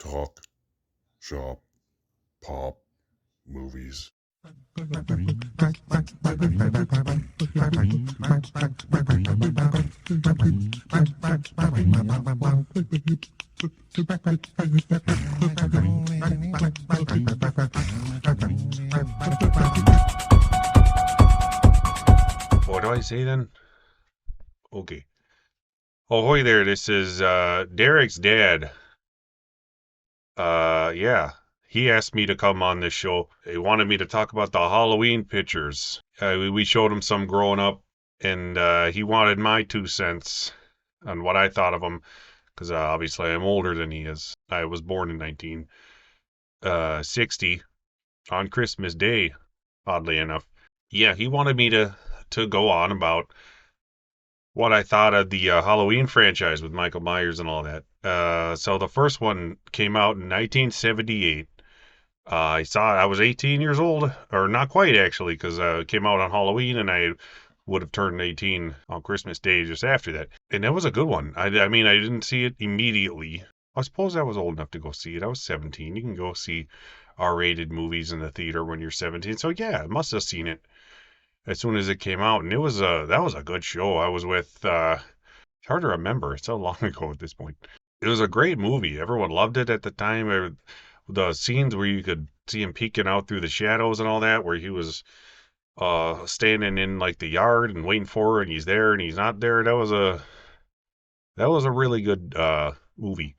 Talk, shop, pop, movies. What do I say then? Okay. Ahoy there, this is Derek's dad. Yeah. He asked me to come on this show. He wanted me to talk about the Halloween pictures. We showed him some growing up, and he wanted my 2 cents on what I thought of them, because obviously I'm older than he is. I was born in 1960 on Christmas Day, oddly enough. Yeah, he wanted me to go on about what I thought of the Halloween franchise with Michael Myers and all that. So the first one came out in 1978. I was 18 years old, or not quite actually, because it came out on Halloween, and I would have turned 18 on Christmas Day just after that. And that was a good one. I mean, I didn't see it immediately. I suppose I was old enough to go see it. I was 17. You can go see R-rated movies in the theater when you're 17. So yeah, I must have seen it as soon as it came out, and that was a good show. I was with it's hard to remember. It's so long ago at this point. It was a great movie. Everyone loved it at the time. The scenes where you could see him peeking out through the shadows and all that, where he was standing in like the yard and waiting for her, and he's there and he's not there. That was a really good movie.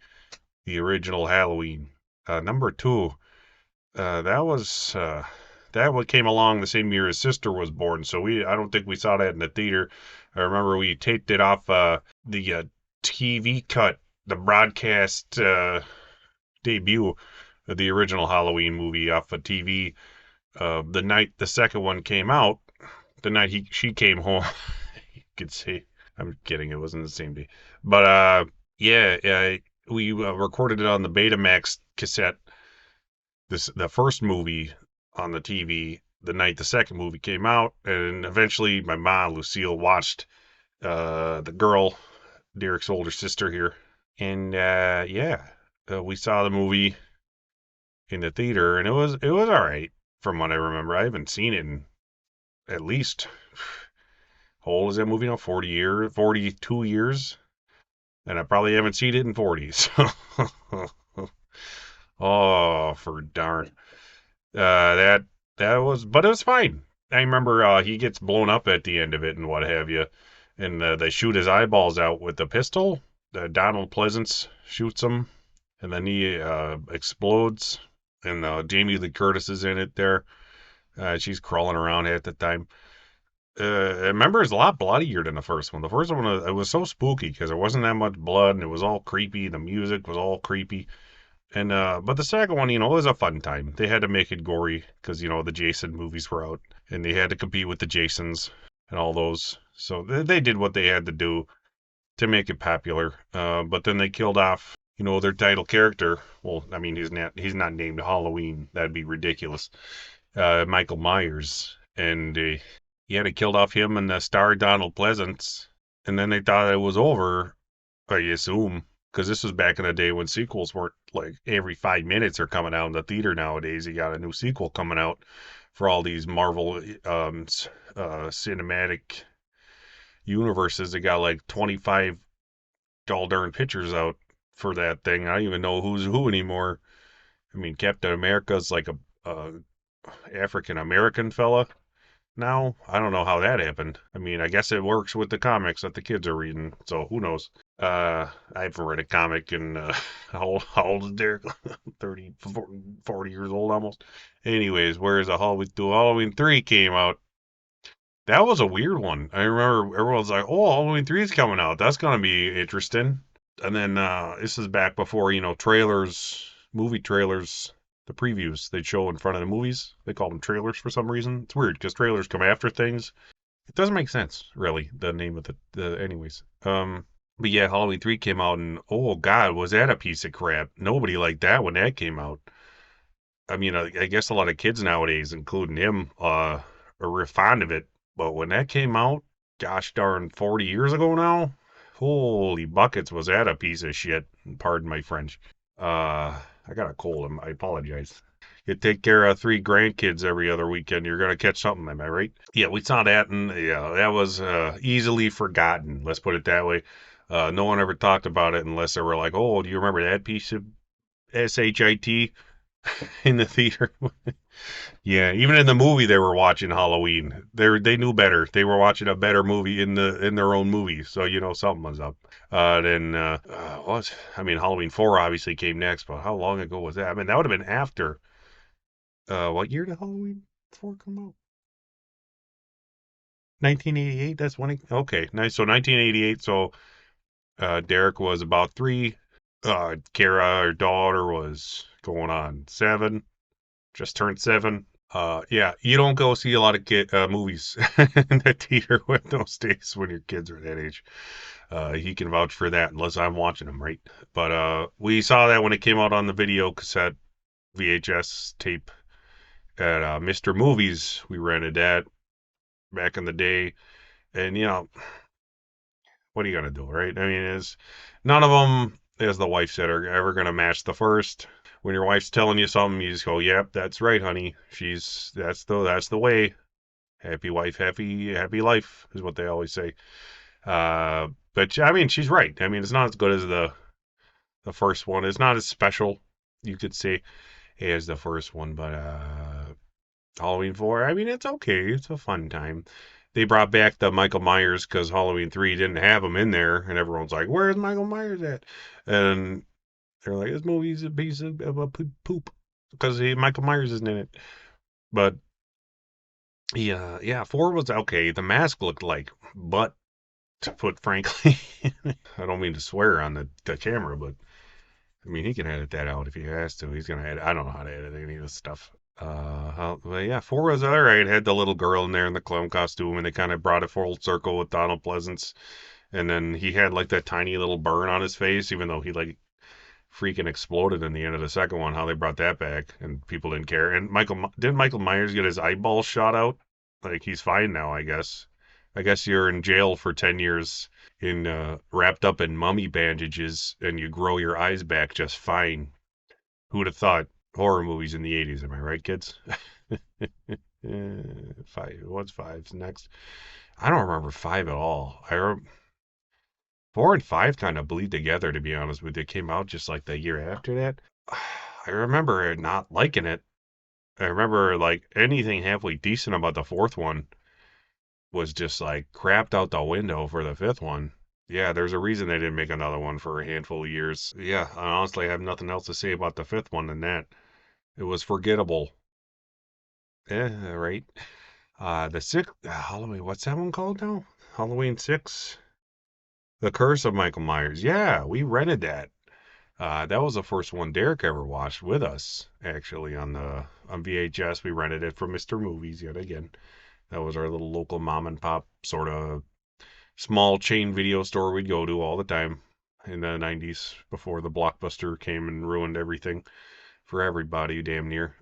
The original Halloween. Number two, that one came along the same year his sister was born, so I don't think we saw that in the theater. I remember we taped it off the TV cut, the broadcast debut of the original Halloween movie off of TV. The night the second one came out, the night she came home. You could say, I'm kidding, it wasn't the same day, but yeah, we recorded it on the Betamax cassette. The first movie on the TV the night the second movie came out, and eventually my mom Lucille watched the girl, Derek's older sister here, and yeah, we saw the movie in the theater, and it was all right from what I remember. I haven't seen it in at least how old is that movie now? 42 years, and I probably haven't seen it in 40. So, oh, for darn. That was, but it was fine. I remember he gets blown up at the end of it and what have you, and they shoot his eyeballs out with the pistol. Donald Pleasance shoots him, and then he explodes. And Jamie Lee Curtis is in it there. She's crawling around at the time. I remember it's a lot bloodier than the first one. The first one, it was so spooky because there wasn't that much blood and it was all creepy. The music was all creepy. And but the second one, it was a fun time. They had to make it gory because the Jason movies were out, and they had to compete with the Jasons and all those. So they did what they had to do to make it popular. But then they killed off, their title character. Well, I mean, he's not named Halloween. That'd be ridiculous. Michael Myers, and they killed off him and the star Donald Pleasance, and then they thought it was over. I assume. Because this was back in the day when sequels weren't like every 5 minutes are coming out in the theater nowadays. You got a new sequel coming out for all these Marvel cinematic universes. They got like 25 all darn pictures out for that thing. I don't even know who's who anymore. I mean, Captain America's like a African American fella now. I don't know how that happened. I mean, I guess it works with the comics that the kids are reading, so who knows? I haven't read a comic in, how old is Derek? 30, 40 years old almost. Anyways, whereas Halloween 3 came out, that was a weird one. I remember everyone's like, oh, Halloween 3 is coming out. That's going to be interesting. And then, this is back before, movie trailers, the previews they'd show in front of the movies. They call them trailers for some reason. It's weird because trailers come after things. It doesn't make sense, really, the name of the anyways. But yeah, Halloween 3 came out, and oh god, was that a piece of crap. Nobody liked that when that came out. I mean, I guess a lot of kids nowadays, including him, are real fond of it. But when that came out, gosh darn 40 years ago now, holy buckets, was that a piece of shit. Pardon my French. I got a cold. I apologize. You take care of 3 grandkids every other weekend, you're gonna catch something. Am I right? Yeah, we saw that, and yeah, that was easily forgotten. Let's put it that way. No one ever talked about it unless they were like, "Oh, do you remember that piece of shit in the theater?" Yeah, even in the movie they were watching Halloween. They knew better. They were watching a better movie in their own movie, so you know something was up. Then what? I mean, Halloween 4 obviously came next, but how long ago was that? I mean, that would have been after. What year did Halloween 4 come out? 1988. That's when it. Okay, nice. So 1988. So Derek was about 3. Kara, our daughter, was going on 7. Just turned 7. Yeah, you don't go see a lot of movies in the theater with those days when your kids are that age. He can vouch for that unless I'm watching them, right? But we saw that when it came out on the video cassette VHS tape at Mr. Movies. We rented that back in the day, and what are you gonna do, right? I mean, is none of them, as the wife said, are ever gonna match the first. When your wife's telling you something, you just go, "Yep, that's right, honey. That's the way." Happy wife, happy life is what they always say. But I mean, she's right. I mean, it's not as good as the first one. It's not as special, you could say, as the first one. But Halloween 4, I mean, it's okay. It's a fun time. They brought back the Michael Myers because Halloween 3 didn't have him in there, and everyone's like, "Where's Michael Myers at?" And they're like, "This movie's a piece of a poop because Michael Myers isn't in it." But yeah, 4 was okay. The mask looked like butt, to put frankly. I don't mean to swear on the camera, but I mean he can edit that out if he has to. He's gonna edit. I don't know how to edit any of this stuff. But yeah, 4 was all right. It had the little girl in there in the clown costume, and they kind of brought it full circle with Donald Pleasance. And then he had like that tiny little burn on his face, even though he like freaking exploded in the end of the second one. How they brought that back, and people didn't care. And didn't Michael Myers get his eyeball shot out? Like he's fine now, I guess. I guess you're in jail for 10 years in wrapped up in mummy bandages, and you grow your eyes back just fine. Who'd have thought? Horror movies in the 80s, am I right, kids? 5. What's 5's next? I don't remember 5 at all. 4 and 5 kind of bleed together, to be honest with you. It came out just like the year after that. I remember not liking it. I remember like anything halfway decent about the fourth one was just like crapped out the window for the fifth one. Yeah, there's a reason they didn't make another one for a handful of years. Yeah, I honestly have nothing else to say about the fifth one than that. It was forgettable. Right. The sixth Halloween. What's that one called now? Halloween 6. The Curse of Michael Myers. Yeah, we rented that. That was the first one Derek ever watched with us, actually, on VHS. We rented it from Mr. Movies yet again. That was our little local mom and pop sort of small chain video store we'd go to all the time in the 90s before the Blockbuster came and ruined everything for everybody damn near.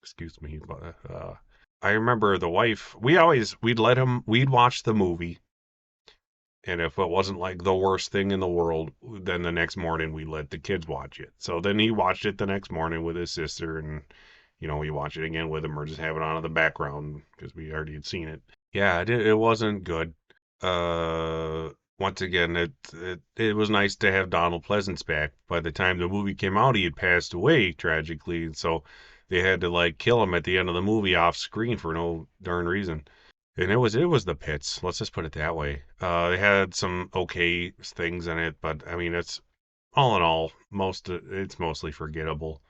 Excuse me, but I remember the wife, we'd watch the movie, and if it wasn't like the worst thing in the world, then the next morning we let the kids watch it. So then he watched it the next morning with his sister, and we watch it again with him or just have it on in the background because we already had seen it. Yeah, it wasn't good. Once again, it was nice to have Donald Pleasance back. By the time the movie came out, he had passed away tragically, and so they had to like kill him at the end of the movie off screen for no darn reason. And it was the pits. Let's just put it that way. They had some okay things in it, but I mean, it's all in all, it's mostly forgettable.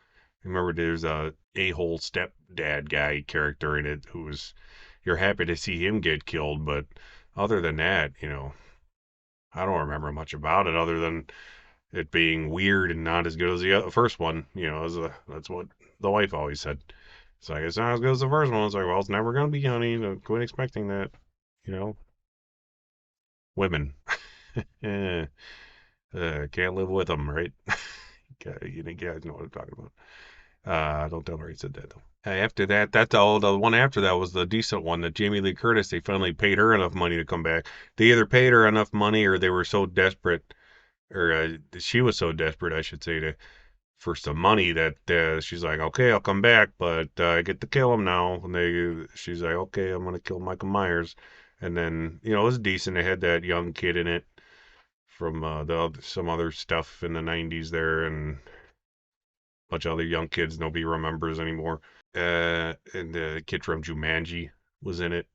Remember, there's a hole stepdad guy character in it you're happy to see him get killed, but other than that, I don't remember much about it other than it being weird and not as good as the first one. That's what the wife always said. It's like, it's not as good as the first one. It's like, well, it's never going to be, honey. Don't quit expecting that. You know, Women. Eh, can't live with them, right? You guys know what I'm talking about. Don't tell her he said that, though. After that, the one after that was the decent one, that Jamie Lee Curtis. They finally paid her enough money to come back. They either paid her enough money or they were so desperate, or she was so desperate, I should say, to for some money that she's like, okay, I'll come back, but I get to kill him now. And she's like, okay, I'm gonna kill Michael Myers. And then it was decent. They had that young kid in it from some other stuff in the '90s there, and a bunch of other young kids nobody remembers anymore. And the kid from Jumanji was in it,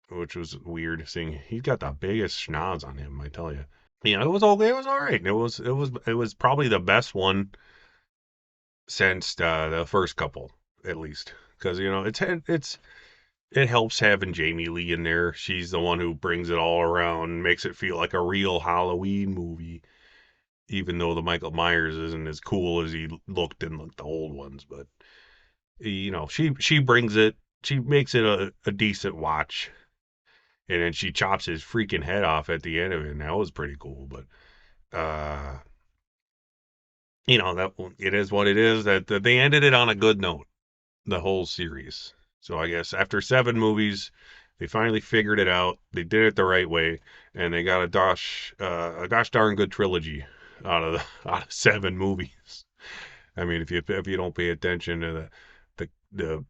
which was weird. Seeing he's got the biggest schnoz on him, I tell you. It was okay. It was all right. It was probably the best one since the first couple, at least, because it helps having Jamie Lee in there. She's the one who brings it all around, makes it feel like a real Halloween movie, even though the Michael Myers isn't as cool as he looked in the old ones. But she brings it. She makes it a decent watch, and then she chops his freaking head off at the end of it, and that was pretty cool. But uh, that it is what it is. That they ended it on a good note, the whole series. So I guess after 7 movies, they finally figured it out. They did it the right way, and they got a gosh darn good trilogy out of 7 movies. I mean, if you don't pay attention to the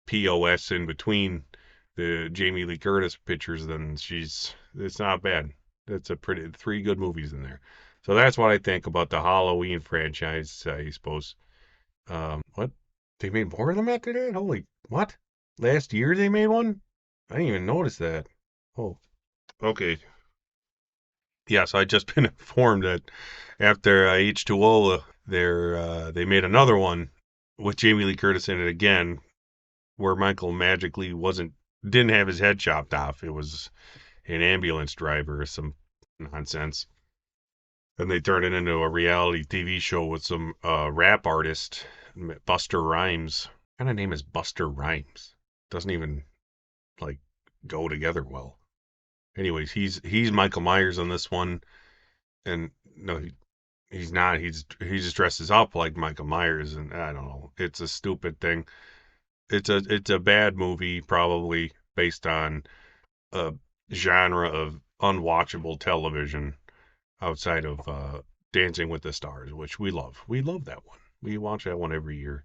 POS in between the Jamie Lee Curtis pictures, then it's not bad. It's a pretty 3 good movies in there. So that's what I think about the Halloween franchise, I suppose. What? They made more of them after that? Holy, what? Last year they made one? I didn't even notice that. Oh, okay. Yes, I just been informed that after H2O, they made another one with Jamie Lee Curtis in it again, where Michael magically didn't have his head chopped off. It was an ambulance driver or some nonsense. And they turned it into a reality TV show with some rap artist, Buster Rhymes. What kind of name is Buster Rhymes? Doesn't even like go together well. Anyways, he's Michael Myers on this one, and no, he's not. He just dresses up like Michael Myers, and I don't know. It's a stupid thing. It's a bad movie, probably based on a genre of unwatchable television outside of Dancing with the Stars, which we love. We love that one. We watch that one every year.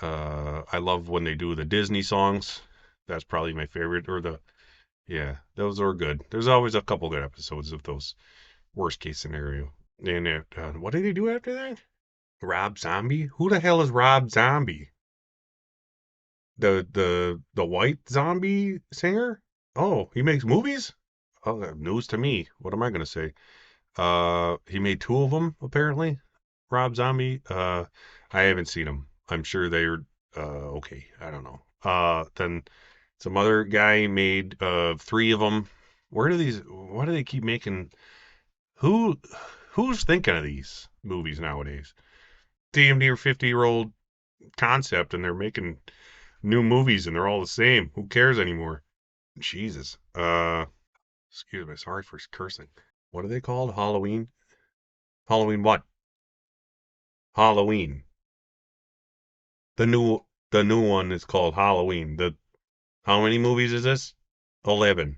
I love when they do the Disney songs. That's probably my favorite. Yeah, those are good. There's always a couple good episodes of those worst case scenario. And what did he do after that? Rob Zombie? Who the hell is Rob Zombie? The white zombie singer? Oh, he makes movies? Oh, news to me. What am I gonna say? He made 2 of them apparently. Rob Zombie. I haven't seen them. I'm sure they're okay. I don't know. Then some other guy made 3 of them. Why do they keep making? Who who's thinking of these movies nowadays? Damn near 50-year-old concept, and they're making new movies, and they're all the same. Who cares anymore? Jesus. Excuse me. Sorry for cursing. What are they called? Halloween. Halloween what? Halloween. The new the new one is called Halloween. The How many movies is this? 11.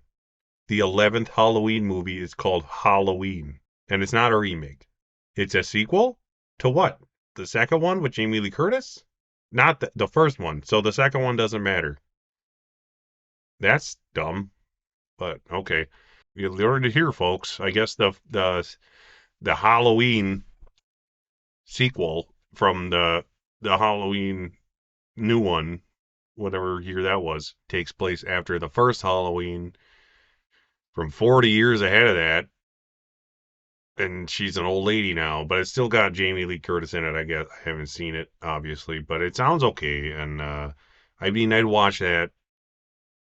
The 11th Halloween movie is called Halloween, and it's not a remake. It's a sequel to what? The second one with Jamie Lee Curtis? Not the first one. So the second one doesn't matter. That's dumb, but okay. You learned it here, folks. I guess the Halloween sequel from the Halloween new one, whatever year that was, takes place after the first Halloween from 40 years ahead of that. And she's an old lady now, but it's still got Jamie Lee Curtis in it, I guess. I haven't seen it, obviously, but it sounds okay. And I mean, I'd watch that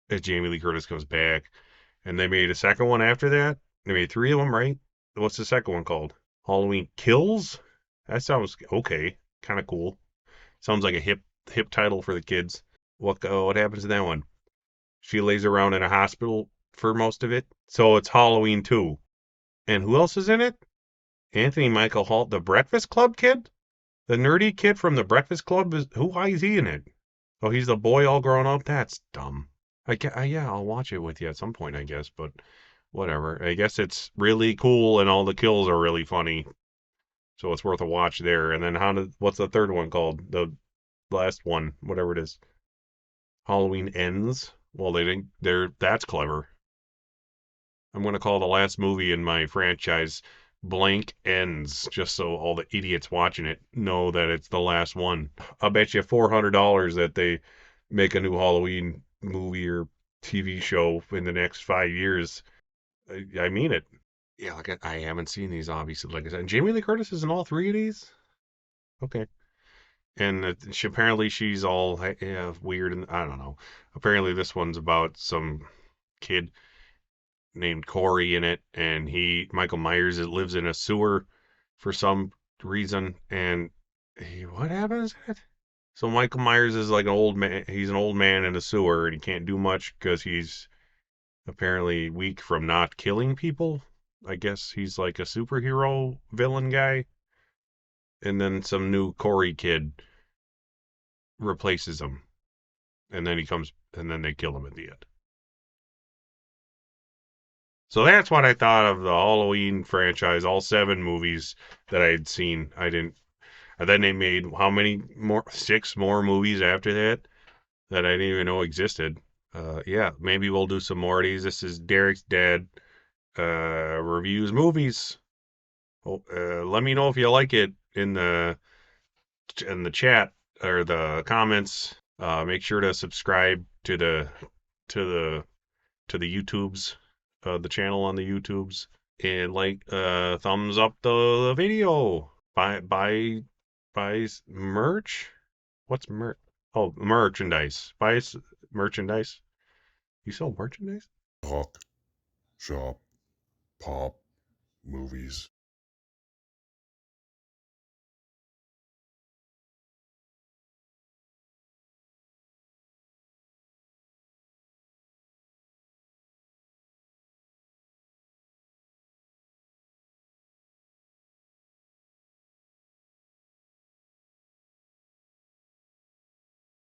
if Jamie Lee Curtis comes back. And they made a second one after that. They made 3 of them, right? What's the second one called? Halloween Kills? That sounds okay. Kind of cool. Sounds like a hip title for the kids. What happens in that one? She lays around in a hospital for most of it. So it's Halloween 2. And who else is in it? Anthony Michael Hall, the Breakfast Club kid? The nerdy kid from the Breakfast Club? Why is he in it? Oh, he's the boy all grown up? That's dumb. Yeah, I'll watch it with you at some point, I guess, but whatever. I guess it's really cool and all the kills are really funny. So it's worth a watch there. And then what's the third one called? The last one, whatever it is. Halloween Ends. Well, that's clever. I'm going to call the last movie in my franchise Blank Ends, just so all the idiots watching it know that it's the last one. I'll bet you $400 that they make a new Halloween movie or TV show in the next 5 years. I mean it. Yeah, like I haven't seen these obviously. Like I said, and Jamie Lee Curtis is in all three of these. Okay, and apparently she's all weird, and I don't know. Apparently this one's about some kid named Corey in it, and Michael Myers lives in a sewer for some reason, and what happens? So Michael Myers is like an old man. He's an old man in a sewer, and he can't do much because he's apparently weak from not killing people. I guess he's like a superhero villain guy, and then some new Corey kid replaces him, and then they kill him at the end. So that's what I thought of the Halloween franchise, all 7 movies that I had seen. I didn't. And then they made how many more? 6 more movies after that I didn't even know existed. Yeah, maybe we'll do some more of these. This is Derek's Dad reviews movies. Oh, let me know if you like it in the chat or the comments. Make sure to subscribe to the to the YouTubes, the channel on the YouTubes, and thumbs up the video. Buy merch. What's merch? Oh, merchandise. Merchandise. You sell merchandise? Talk, shop, pop, movies.